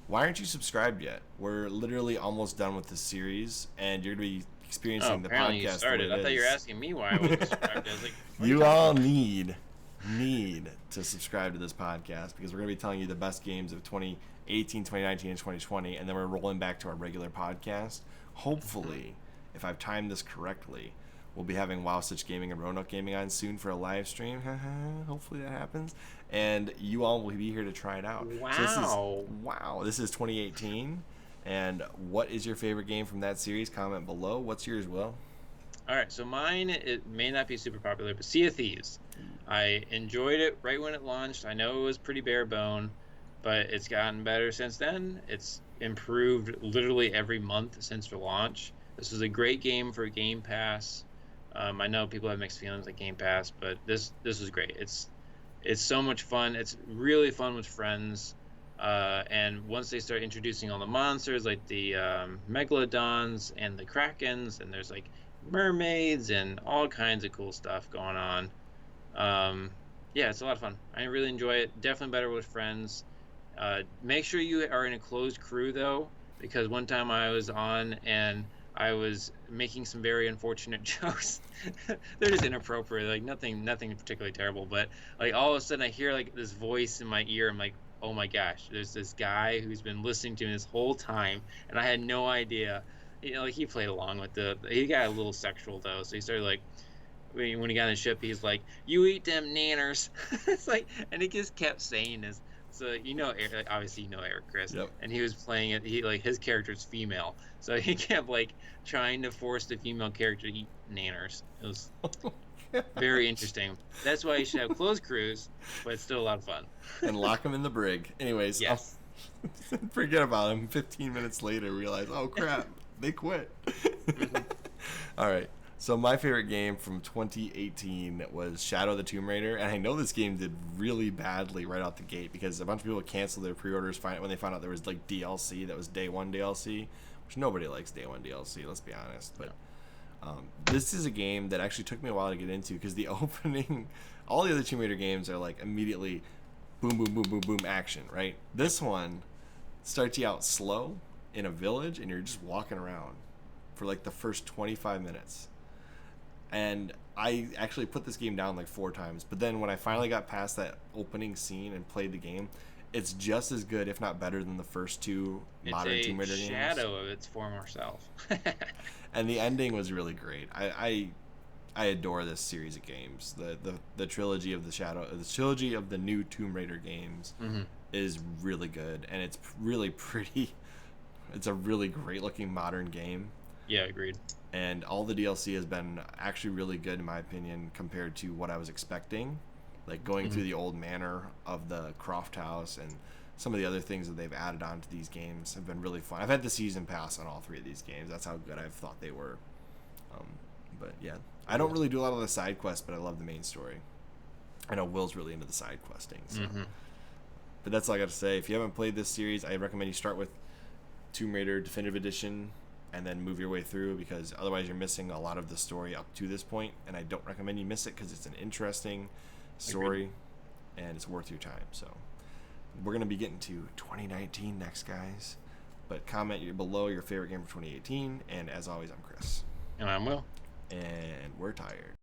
why aren't you subscribed yet? We're literally almost done with this series, and you're going to be experiencing the apparently you podcast the way started. it I thought you were is. asking me why I wasn't subscribed. I was like, what are you You talking all about? need to subscribe to this podcast because we're going to be telling you the best games of 2018, 2019, and 2020, and then we're rolling back to our regular podcast. Hopefully, if I've timed this correctly, we'll be having Wow Such Gaming and Roanoke Gaming on soon for a live stream. Hopefully that happens. And you all will be here to try it out. Wow. So this is 2018. And what is your favorite game from that series? Comment below. What's yours, Will? All right, so mine, it may not be super popular, but Sea of Thieves. I enjoyed it right when it launched. I know it was pretty bare bone, but it's gotten better since then. It's improved literally every month since the launch. This was a great game for Game Pass. I know people have mixed feelings like Game Pass, but this was great. It's so much fun. It's really fun with friends. And once they start introducing all the monsters, like the megalodons and the krakens, and there's like mermaids and all kinds of cool stuff going on. Yeah, it's a lot of fun. I really enjoy it. Definitely better with friends. Make sure you are in a closed crew though, because one time I was on and I was making some very unfortunate jokes. They're just inappropriate, like nothing particularly terrible, but like all of a sudden I hear like this voice in my ear. I'm like, oh my gosh, there's this guy who's been listening to me this whole time, and I had no idea. Like he played along with he got a little sexual though, so he started like, when he got on the ship, he's like, "You eat them nanners." It's like, and he just kept saying this. So obviously Eric, Chris, Yep. and he was playing it. He like his character's female, so he kept like trying to force the female character to eat nanners. It was very interesting. That's why you should have closed crews, but it's still a lot of fun. And lock them in the brig. Anyways, Yes. forget about them. 15 minutes later, realize, oh crap, they quit. All right. So my favorite game from 2018 was Shadow of the Tomb Raider, and I know this game did really badly right out the gate because a bunch of people canceled their pre-orders when they found out there was like DLC that was day one DLC, which nobody likes day one DLC. Let's be honest, but. This is a game that actually took me a while to get into because the opening, all the other Tomb Raider games are like immediately boom, boom, boom, boom, boom, action, right? This one starts you out slow in a village and you're just walking around for like the first 25 minutes. And I actually put this game down like 4 times, but then when I finally got past that opening scene and played the game, it's just as good, if not better, than the first 2 modern Tomb Raider games. It's a shadow of its former self. And the ending was really great. I adore this series of games. The trilogy of the trilogy of the new Tomb Raider games is really good, and it's really pretty. It's a really great looking modern game. Yeah, agreed. And all the DLC has been actually really good in my opinion compared to what I was expecting. Like going through the old manor of the Croft House and some of the other things that they've added on to these games have been really fun. I've had the season pass on all 3 of these games. That's how good I've thought they were. But yeah, I don't really do a lot of the side quests, but I love the main story. I know Will's really into the side questing. So. But that's all I got to say. If you haven't played this series, I recommend you start with Tomb Raider Definitive Edition and then move your way through because otherwise you're missing a lot of the story up to this point, and I don't recommend you miss it because it's an interesting story and it's worth your time. So we're going to be getting to 2019 next, guys. But comment below your favorite game for 2018. And as always, I'm Chris. And I'm Will. And we're tired.